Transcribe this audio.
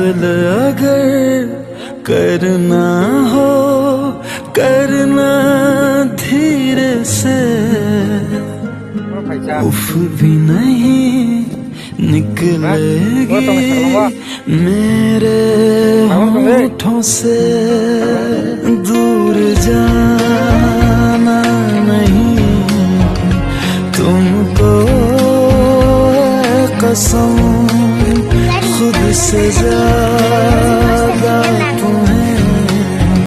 दिल अगर करना हो करना धीरे से, उफ भी नहीं निकलेगी मेरे होठों से। दूर जाना नहीं तुमको है कसम, खुद से जा